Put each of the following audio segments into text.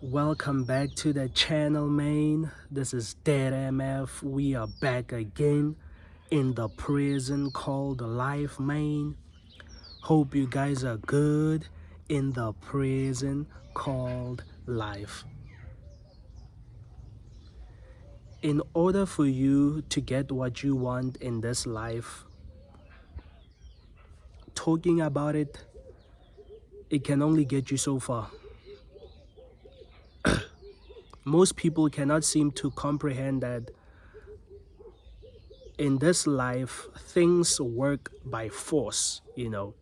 Welcome back to the channel, man. This is DeadMf. We are back again in the prison called life, man. Hope you guys are good in the prison called life. In order for you to get what you want in this life, talking about it can only get you so far. Most people cannot seem to comprehend that in this life, things work by force, they'll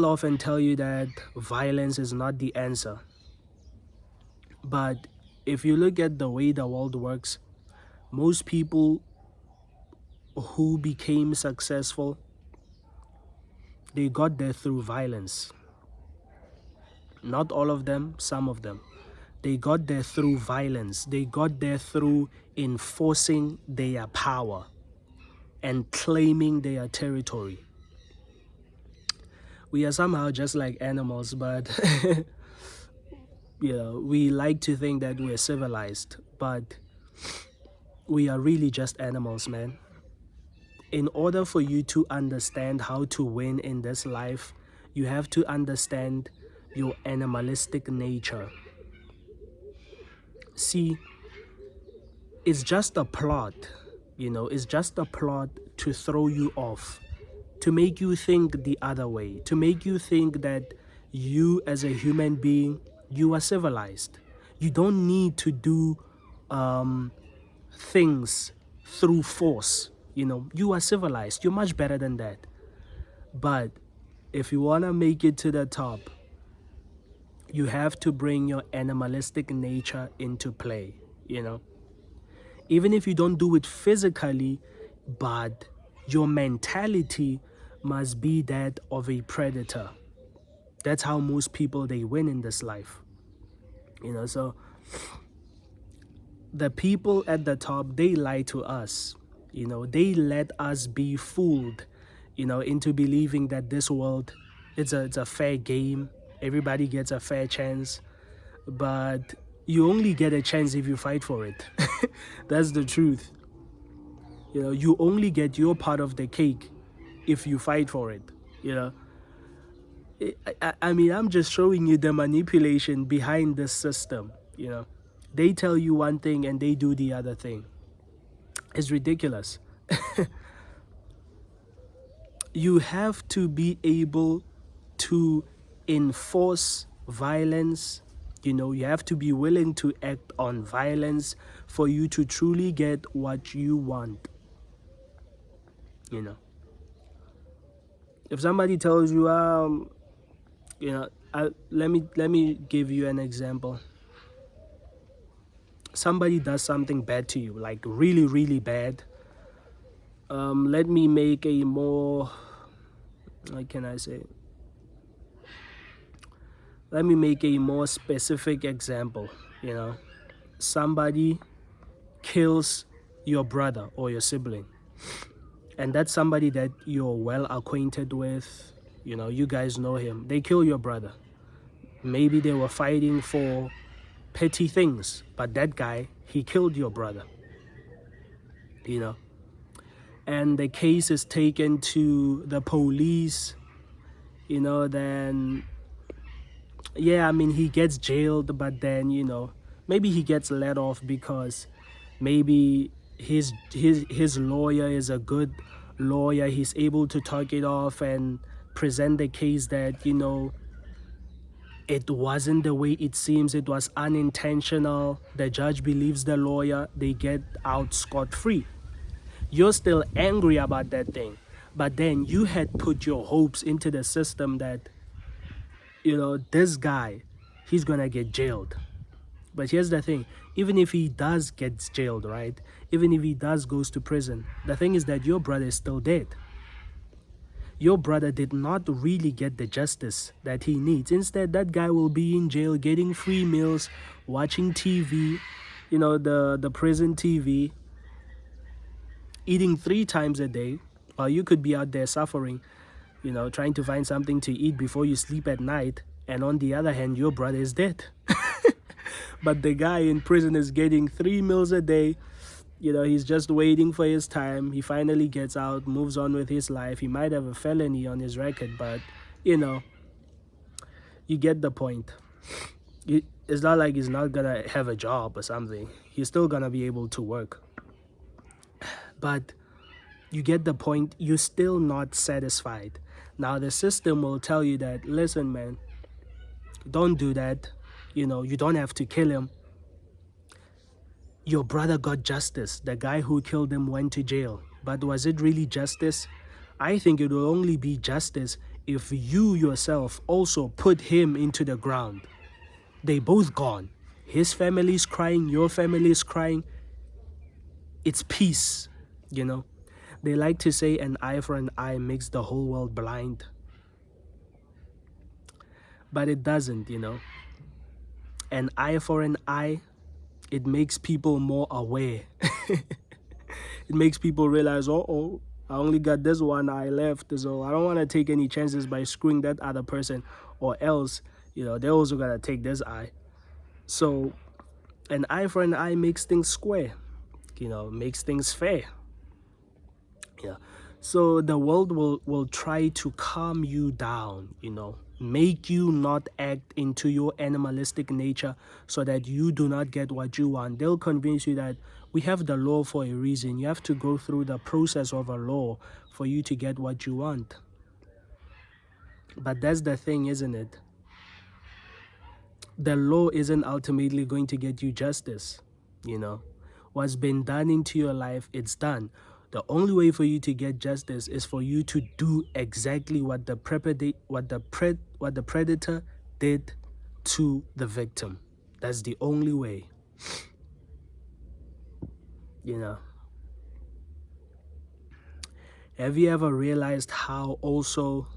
often tell you that violence is not the answer. But if you look at the way the world works, most people who became successful, they got there through violence. Not all of them, some of them. They got there through violence. They got there through enforcing their power and claiming their territory. We are somehow just like animals, but we like to think that we're civilized, but we are really just animals, man. In order for you to understand how to win in this life, you have to understand your animalistic nature. See, it's just a plot, it's just a plot to throw you off, to make you think the other way, to make you think that you as a human being, you are civilized. You don't need to do things through force. You are civilized. You're much better than that. But if you want to make it to the top, you have to bring your animalistic nature into play, Even if you don't do it physically, but your mentality must be that of a predator. That's how most people, they win in this life. So the people at the top, they lie to us. They let us be fooled, into believing that this world, it's a fair game. Everybody gets a fair chance, but you only get a chance if you fight for it. That's the truth. You only get your part of the cake if you fight for it. I mean, I'm just showing you the manipulation behind this system. They tell you one thing and they do the other thing. It's ridiculous. You have to be able to enforce violence. You have to be willing to act on violence for you to truly get what you want. If somebody tells you, let me give you an example. Somebody does something bad to you, like really, really bad. Let me make a more, what can I say? Let me make a more specific example. Somebody kills your brother or your sibling, and that's somebody that you're well acquainted with. You guys know him. They kill your brother. Maybe they were fighting for petty things, but that guy, he killed your brother. And the case is taken to the police. Then he gets jailed, but then maybe he gets let off because maybe his lawyer is a good lawyer. He's able to talk it off and present the case that it wasn't the way it seems, it was unintentional. The judge believes the lawyer. They get out scot-free. You're still angry about that thing, but then you had put your hopes into the system that this guy, he's gonna get jailed. But here's the thing, even if he does get jailed, right, even if he does goes to prison, the thing is that your brother is still dead. Your brother did not really get the justice that he needs. Instead, that guy will be in jail getting free meals, watching TV, the prison TV, eating 3 times a day, while you could be out there suffering, trying to find something to eat before you sleep at night. And on the other hand, your brother is dead. But the guy in prison is getting 3 meals a day. He's just waiting for his time. He finally gets out, moves on with his life. He might have a felony on his record, but you get the point. It's not like he's not gonna have a job or something. He's still gonna be able to work. But you get the point. You're still not satisfied. Now the system will tell you that, listen, man, don't do that. You don't have to kill him. Your brother got justice. The guy who killed him went to jail. But was it really justice? I think it will only be justice if you yourself also put him into the ground. They both gone. His family's crying, your family's crying. It's peace, They like to say an eye for an eye makes the whole world blind. But it doesn't, An eye for an eye, it makes people more aware. It makes people realize, I only got this one eye left, so I don't want to take any chances by screwing that other person, or else, they also got to take this eye. So an eye for an eye makes things square, makes things fair. Yeah. So the world will try to calm you down, make you not act into your animalistic nature so that you do not get what you want. They'll convince you that we have the law for a reason. You have to go through the process of a law for you to get what you want. But that's the thing, isn't it? The law isn't ultimately going to get you justice. What's been done into your life, it's done. The only way for you to get justice is for you to do exactly what the predator did to the victim. That's the only way. Have you ever realized how also,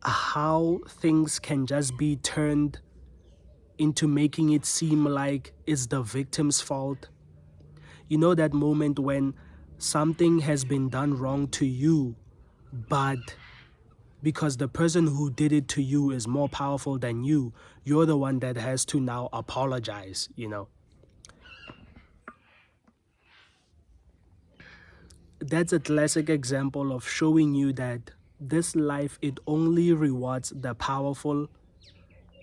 how things can just be turned into making it seem like it's the victim's fault? That moment when something has been done wrong to you, but because the person who did it to you is more powerful than you, you're the one that has to now apologize, That's a classic example of showing you that this life, it only rewards the powerful,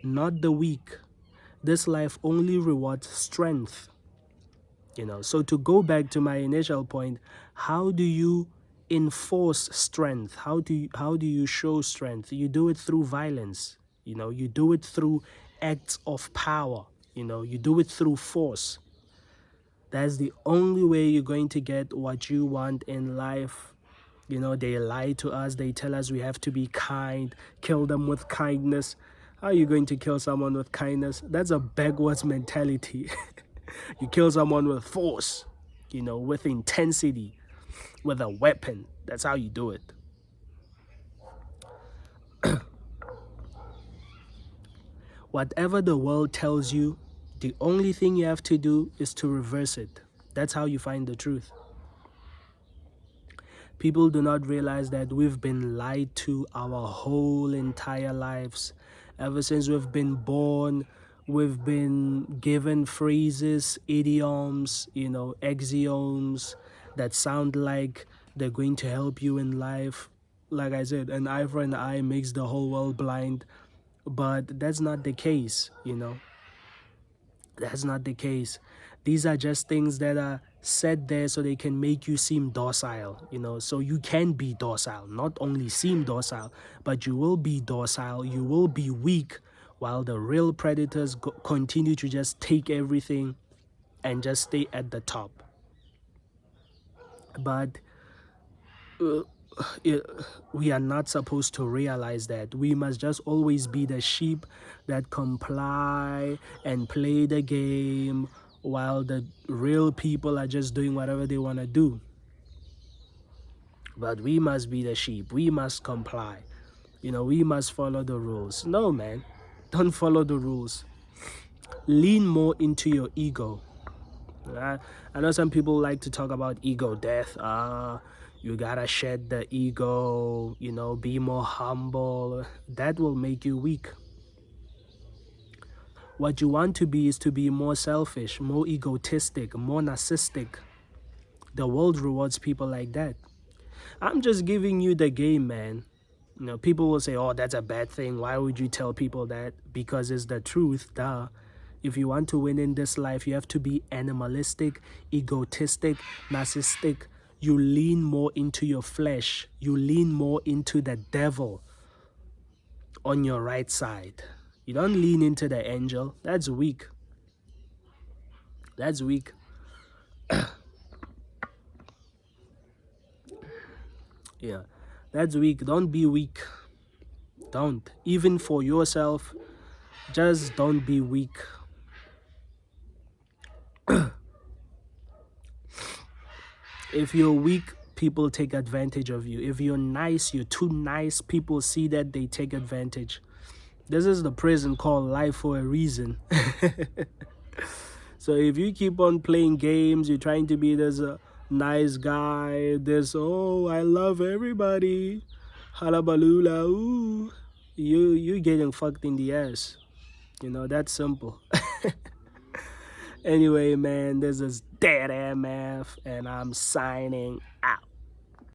not the weak. This life only rewards strength. So to go back to my initial point, how do you enforce strength? How do you show strength? You do it through violence. You do it through acts of power. You do it through force. That's the only way you're going to get what you want in life. They lie to us. They tell us we have to be kind, kill them with kindness. How are you going to kill someone with kindness? That's a backwards mentality. You kill someone with force, with intensity, with a weapon. That's how you do it. Whatever the world tells you, the only thing you have to do is to reverse it. That's how you find the truth. People do not realize that we've been lied to our whole entire lives. Ever since we've been born, we've been given phrases, idioms, axioms that sound like they're going to help you in life. Like I said, an eye for an eye makes the whole world blind. But that's not the case, That's not the case. These are just things that are said there so they can make you seem docile, so you can be docile, not only seem docile, but you will be docile, you will be weak, while the real predators continue to just take everything and just stay at the top. But we are not supposed to realize that. We must just always be the sheep that comply and play the game, while the real people are just doing whatever they want to do. But we must be the sheep. We must comply. We must follow the rules. No, man. Don't follow the rules. Lean more into your ego. I know some people like to talk about ego death. You gotta shed the ego, be more humble. That will make you weak. What you want to be is to be more selfish, more egotistic, more narcissistic. The world rewards people like that. I'm just giving you the game, man. You know, people will say, oh, that's a bad thing. Why would you tell people that? Because it's the truth, duh. If you want to win in this life, you have to be animalistic, egotistic, narcissistic. You lean more into your flesh. You lean more into the devil on your right side. You don't lean into the angel. That's weak. That's weak. Yeah, that's weak. Don't be weak. Don't. Even for yourself, just don't be weak. If you're weak, people take advantage of you. If you're nice, you're too nice, people see that, they take advantage. This is the prison called life for a reason. So if you keep on playing games, you're trying to be this nice guy, this, oh, I love everybody, halabalula, ooh, you getting fucked in the ass. You know, that's simple. Anyway, man, this is DeadMf and I'm signing out.